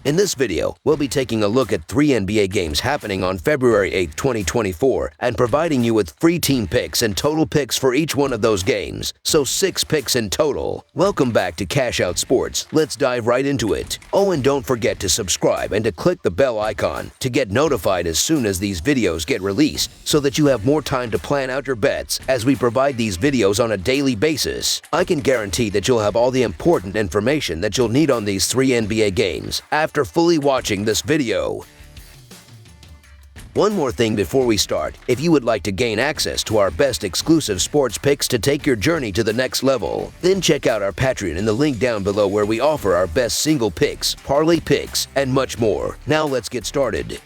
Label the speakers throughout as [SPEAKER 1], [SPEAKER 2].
[SPEAKER 1] In this video, we'll be taking a look at 3 NBA games happening on February 8, 2024, and providing you with free team picks and total picks for each one of those games, so 6 picks in total. Welcome back to Cash Out Sports. Let's dive right into it. Oh, and don't forget to subscribe and to click the bell icon to get notified as soon as these videos get released, so that you have more time to plan out your bets as we provide these videos on a daily basis. I can guarantee that you'll have all the important information that you'll need on these 3 NBA games after fully watching this video. One more thing before we start, if you would like to gain access to our best exclusive sports picks to take your journey to the next level, then check out our Patreon in the link down below where we offer our best single picks, parlay picks, and much more. Now let's get started.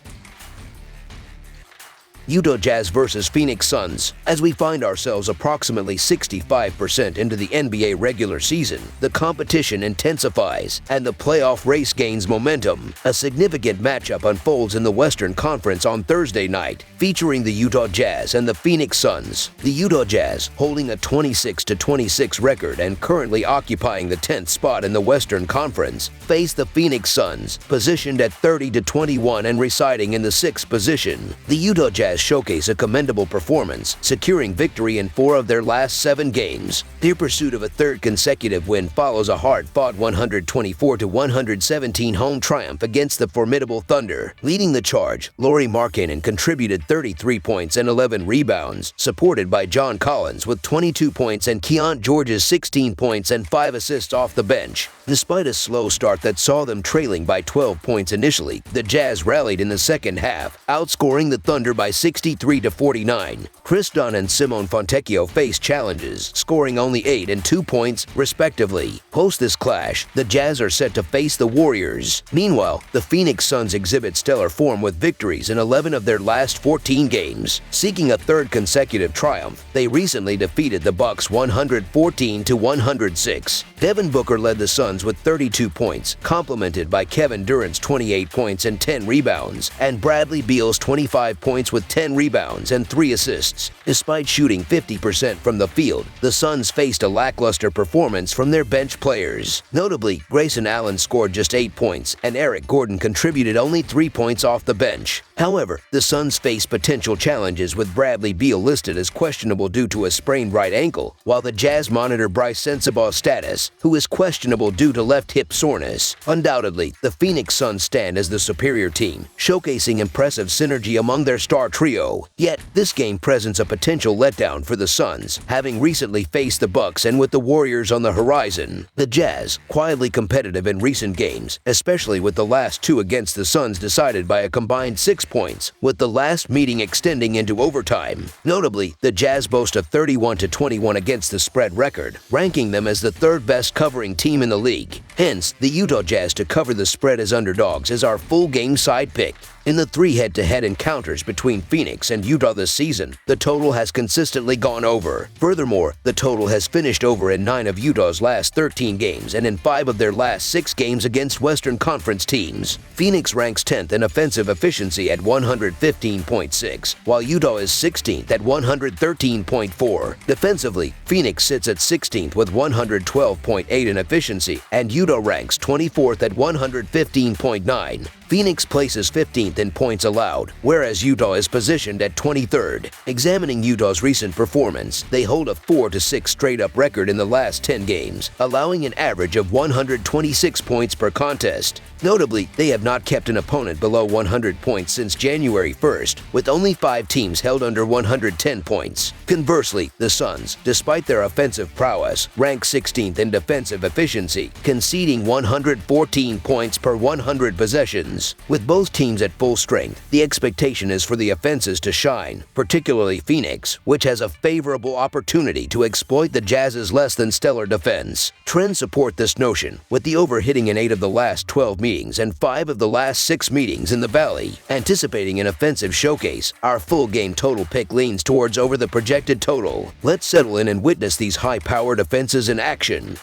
[SPEAKER 1] Utah Jazz versus Phoenix Suns. As we find ourselves approximately 65% into the NBA regular season, the competition intensifies and the playoff race gains momentum. A significant matchup unfolds in the Western Conference on Thursday night, featuring the Utah Jazz and the Phoenix Suns. The Utah Jazz, holding a 26-26 record and currently occupying the 10th spot in the Western Conference, face the Phoenix Suns, positioned at 30-21 and residing in the 6th position. The Utah Jazz showcase a commendable performance, securing victory in 4 of their last 7 games. Their pursuit of a third consecutive win follows a hard-fought 124-117 home triumph against the formidable Thunder. Leading the charge, Lauri Markkanen contributed 33 points and 11 rebounds, supported by John Collins with 22 points and Keon George's 16 points and 5 assists off the bench. Despite a slow start that saw them trailing by 12 points initially, the Jazz rallied in the second half, outscoring the Thunder by 63-49. Chris Dunn and Simone Fontecchio faced challenges, scoring only 8 and 2 points, respectively. Post this clash, the Jazz are set to face the Warriors. Meanwhile, the Phoenix Suns exhibit stellar form with victories in 11 of their last 14 games. Seeking a third consecutive triumph, they recently defeated the Bucks 114-106. Devin Booker led the Suns with 32 points, complemented by Kevin Durant's 28 points and 10 rebounds, and Bradley Beal's 25 points with 10 rebounds and 3 assists. Despite shooting 50% from the field, the Suns faced a lackluster performance from their bench players. Notably, Grayson Allen scored just 8 points, and Eric Gordon contributed only 3 points off the bench. However, the Suns face potential challenges, with Bradley Beal listed as questionable due to a sprained right ankle, while the Jazz monitor Bryce Sensabaugh's status, who is questionable due to left hip soreness. Undoubtedly, the Phoenix Suns stand as the superior team, showcasing impressive synergy among their star trio. Yet, this game presents a potential letdown for the Suns, having recently faced the Bucks and with the Warriors on the horizon. The Jazz, quietly competitive in recent games, especially with the last 2 against the Suns decided by a combined 6 points, with the last meeting extending into overtime. Notably, the Jazz boast a 31-21 against the spread record, ranking them as the 3rd best covering team in the league. Hence, the Utah Jazz to cover the spread as underdogs is our full game side pick. In the 3 head-to-head encounters between Phoenix and Utah this season, the total has consistently gone over. Furthermore, the total has finished over in 9 of Utah's last 13 games and in 5 of their last 6 games against Western Conference teams. Phoenix ranks 10th in offensive efficiency at 115.6, while Utah is 16th at 113.4. Defensively, Phoenix sits at 16th with 112.8 in efficiency, and Utah ranks 24th at 115.9. Phoenix places 15th in points allowed, whereas Utah is positioned at 23rd. Examining Utah's recent performance, they hold a 4-6 straight-up record in the last 10 games, allowing an average of 126 points per contest. Notably, they have not kept an opponent below 100 points since January 1st, with only 5 teams held under 110 points. Conversely, the Suns, despite their offensive prowess, rank 16th in defensive efficiency, conceding 114 points per 100 possessions. With both teams at full strength, the expectation is for the offenses to shine, particularly Phoenix, which has a favorable opportunity to exploit the Jazz's less than stellar defense. Trends support this notion, with the over hitting in 8 of the last 12 meetings and 5 of the last 6 meetings in the Valley. Anticipating an offensive showcase, our full game total pick leans towards over the projected total. Let's settle in and witness these high-powered offenses in action.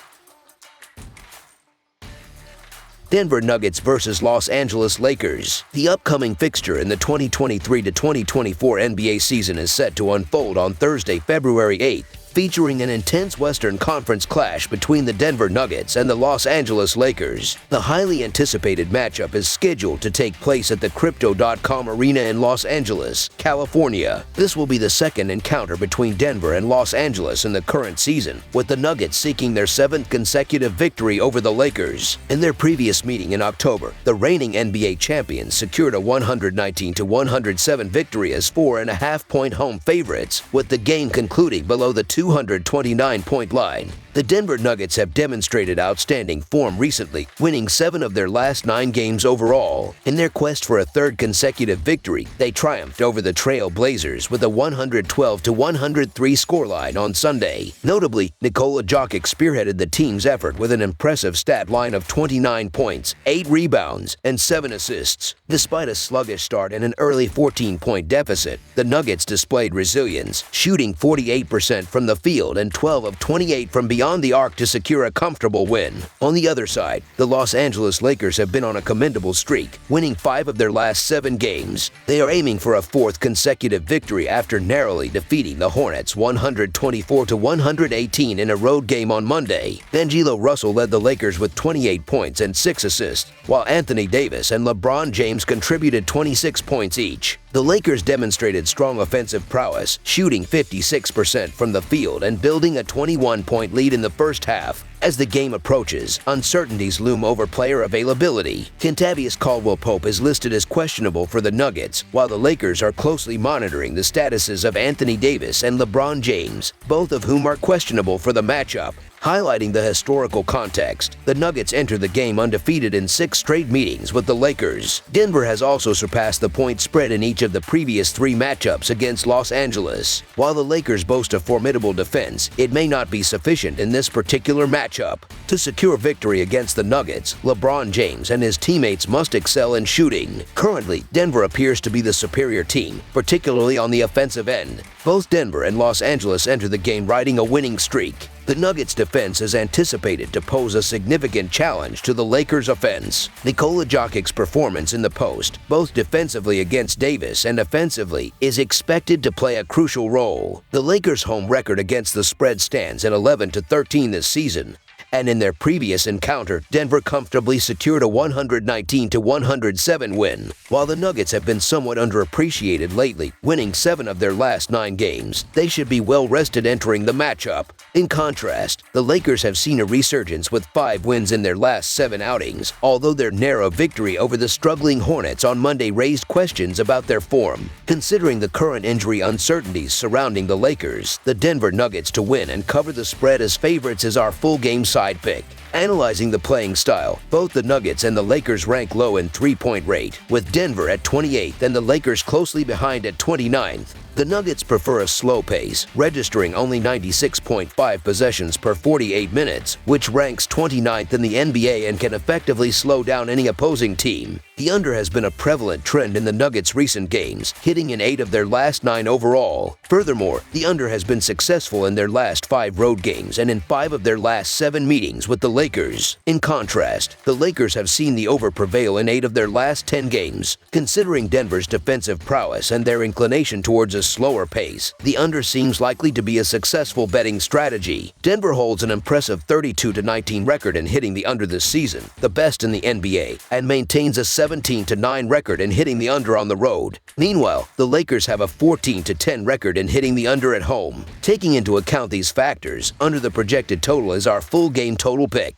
[SPEAKER 1] Denver Nuggets versus Los Angeles Lakers. The upcoming fixture in the 2023-2024 NBA season is set to unfold on Thursday, February 8th, featuring an intense Western Conference clash between the Denver Nuggets and the Los Angeles Lakers. The highly anticipated matchup is scheduled to take place at the Crypto.com Arena in Los Angeles, California. This will be the second encounter between Denver and Los Angeles in the current season, with the Nuggets seeking their 7th consecutive victory over the Lakers. In their previous meeting in October, the reigning NBA champions secured a 119-107 victory as 4.5-point home favorites, with the game concluding below the 229-point line. The Denver Nuggets have demonstrated outstanding form recently, winning 7 of their last 9 games overall. In their quest for a 3rd consecutive victory, they triumphed over the Trail Blazers with a 112-103 scoreline on Sunday. Notably, Nikola Jokic spearheaded the team's effort with an impressive stat line of 29 points, 8 rebounds, and 7 assists. Despite a sluggish start and an early 14-point deficit, the Nuggets displayed resilience, shooting 48% from the field and 12 of 28 from beyond the arc to secure a comfortable win. On the other side, the Los Angeles Lakers have been on a commendable streak, winning 5 of their last 7 games. They are aiming for a 4th consecutive victory after narrowly defeating the Hornets 124-118 in a road game on Monday. D'Angelo Russell led the Lakers with 28 points and 6 assists, while Anthony Davis and LeBron James contributed 26 points each. The Lakers demonstrated strong offensive prowess, shooting 56% from the field and building a 21-point lead in the first half. As the game approaches, uncertainties loom over player availability. Kentavious Caldwell-Pope is listed as questionable for the Nuggets, while the Lakers are closely monitoring the statuses of Anthony Davis and LeBron James, both of whom are questionable for the matchup. Highlighting the historical context, the Nuggets enter the game undefeated in 6 straight meetings with the Lakers. Denver has also surpassed the point spread in each of the previous 3 matchups against Los Angeles. While the Lakers boast a formidable defense, it may not be sufficient in this particular matchup. To secure victory against the Nuggets, LeBron James and his teammates must excel in shooting. Currently, Denver appears to be the superior team, particularly on the offensive end. Both Denver and Los Angeles enter the game riding a winning streak. The Nuggets' defense is anticipated to pose a significant challenge to the Lakers' offense. Nikola Jokic's performance in the post, both defensively against Davis and offensively, is expected to play a crucial role. The Lakers' home record against the spread stands at 11-13 this season, and in their previous encounter, Denver comfortably secured a 119-107 win. While the Nuggets have been somewhat underappreciated lately, winning 7 of their last 9 games, they should be well rested entering the matchup. In contrast, the Lakers have seen a resurgence with 5 wins in their last 7 outings, although their narrow victory over the struggling Hornets on Monday raised questions about their form. Considering the current injury uncertainties surrounding the Lakers, the Denver Nuggets to win and cover the spread as favorites is our full game side pick. Analyzing the playing style, both the Nuggets and the Lakers rank low in 3-point rate, with Denver at 28th and the Lakers closely behind at 29th. The Nuggets prefer a slow pace, registering only 96.5 possessions per 48 minutes, which ranks 29th in the NBA and can effectively slow down any opposing team. The under has been a prevalent trend in the Nuggets' recent games, hitting in 8 of their last 9 overall. Furthermore, the under has been successful in their last 5 road games and in 5 of their last 7 meetings with the Lakers. In contrast, the Lakers have seen the over prevail in 8 of their last 10 games. Considering Denver's defensive prowess and their inclination towards a slower pace, the under seems likely to be a successful betting strategy. Denver holds an impressive 32-19 record in hitting the under this season, the best in the NBA, and maintains a 17-9 record in hitting the under on the road. Meanwhile, the Lakers have a 14-10 record in hitting the under at home. Taking into account these factors, under the projected total is our full game total pick.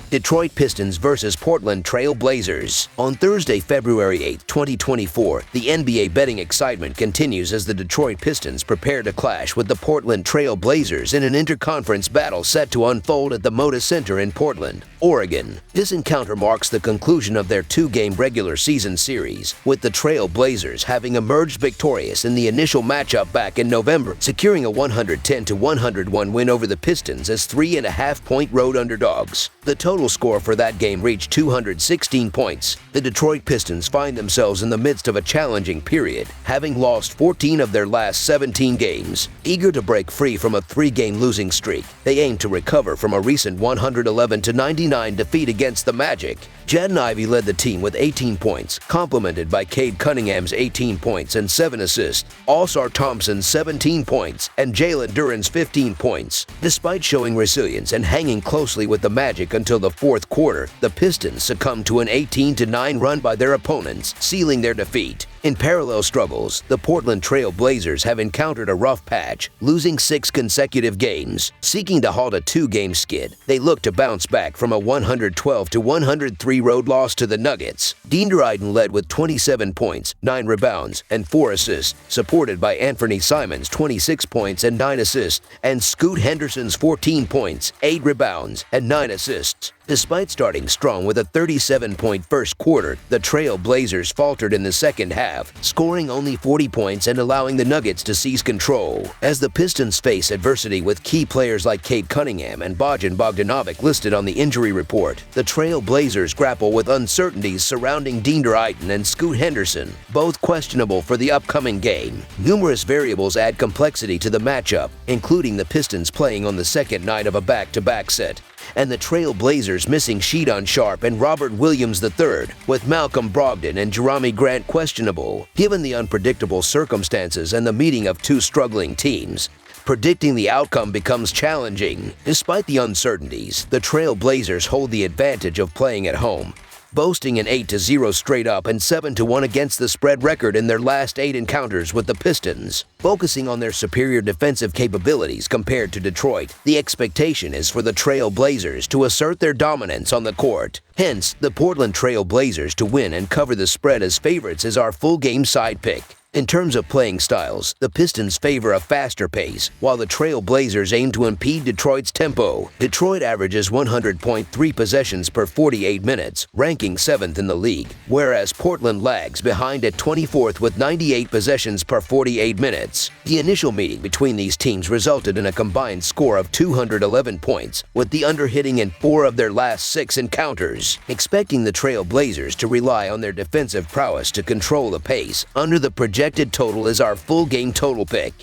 [SPEAKER 1] Detroit Pistons versus Portland Trail Blazers. On Thursday, February 8, 2024, the NBA betting excitement continues as the Detroit Pistons prepare to clash with the Portland Trail Blazers in an interconference battle set to unfold at the Moda Center in Portland, Oregon. This encounter marks the conclusion of their 2-game regular season series, with the Trail Blazers having emerged victorious in the initial matchup back in November, securing a 110-101 win over the Pistons as 3.5-point road underdogs. The total total score for that game reached 216 points. The Detroit Pistons find themselves in the midst of a challenging period, having lost 14 of their last 17 games. Eager to break free from a 3-game losing streak, they aim to recover from a recent 111-99 defeat against the Magic. Jaden Ivey led the team with 18 points, complemented by Cade Cunningham's 18 points and 7 assists, All-Star Thompson's 17 points, and Jalen Duren's 15 points. Despite showing resilience and hanging closely with the Magic until the fourth quarter, the Pistons succumbed to an 18-9 run by their opponents, sealing their defeat. In parallel struggles, the Portland Trail Blazers have encountered a rough patch, losing 6 consecutive games. Seeking to halt a 2-game skid, they look to bounce back from a 112-103 road loss to the Nuggets. Dean Dryden led with 27 points, 9 rebounds, and 4 assists, supported by Anthony Simons' 26 points and 9 assists, and Scoot Henderson's 14 points, 8 rebounds, and 9 assists. Despite starting strong with a 37-point first quarter, the Trail Blazers faltered in the second half, scoring only 40 points and allowing the Nuggets to seize control. As the Pistons face adversity with key players like Cade Cunningham and Bojan Bogdanovic listed on the injury report, the Trail Blazers grapple with uncertainties surrounding Dean Dryden and Scoot Henderson, both questionable for the upcoming game. Numerous variables add complexity to the matchup, including the Pistons playing on the second night of a back-to-back set, and the Trail Blazers missing Sheedon Sharp and Robert Williams III, with Malcolm Brogdon and Jerami Grant questionable. Given the unpredictable circumstances and the meeting of two struggling teams, predicting the outcome becomes challenging. Despite the uncertainties, the Trail Blazers hold the advantage of playing at home, boasting an 8-0 straight up and 7-1 against the spread record in their last 8 encounters with the Pistons. Focusing on their superior defensive capabilities compared to Detroit, the expectation is for the Trail Blazers to assert their dominance on the court. Hence, the Portland Trail Blazers to win and cover the spread as favorites is our full game side pick. In terms of playing styles, the Pistons favor a faster pace, while the Trail Blazers aim to impede Detroit's tempo. Detroit averages 100.3 possessions per 48 minutes, ranking 7th in the league, whereas Portland lags behind at 24th with 98 possessions per 48 minutes. The initial meeting between these teams resulted in a combined score of 211 points, with the under hitting in 4 of their last 6 encounters. Expecting the Trail Blazers to rely on their defensive prowess to control the pace, under the projected total is our full game total pick.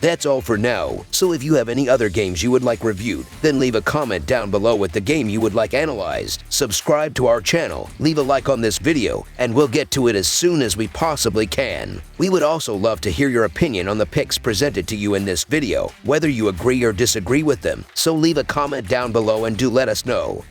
[SPEAKER 1] That's all for now, so if you have any other games you would like reviewed, then leave a comment down below with the game you would like analyzed. Subscribe to our channel, leave a like on this video, and we'll get to it as soon as we possibly can. We would also love to hear your opinion on the picks presented to you in this video, whether you agree or disagree with them, so leave a comment down below and do let us know.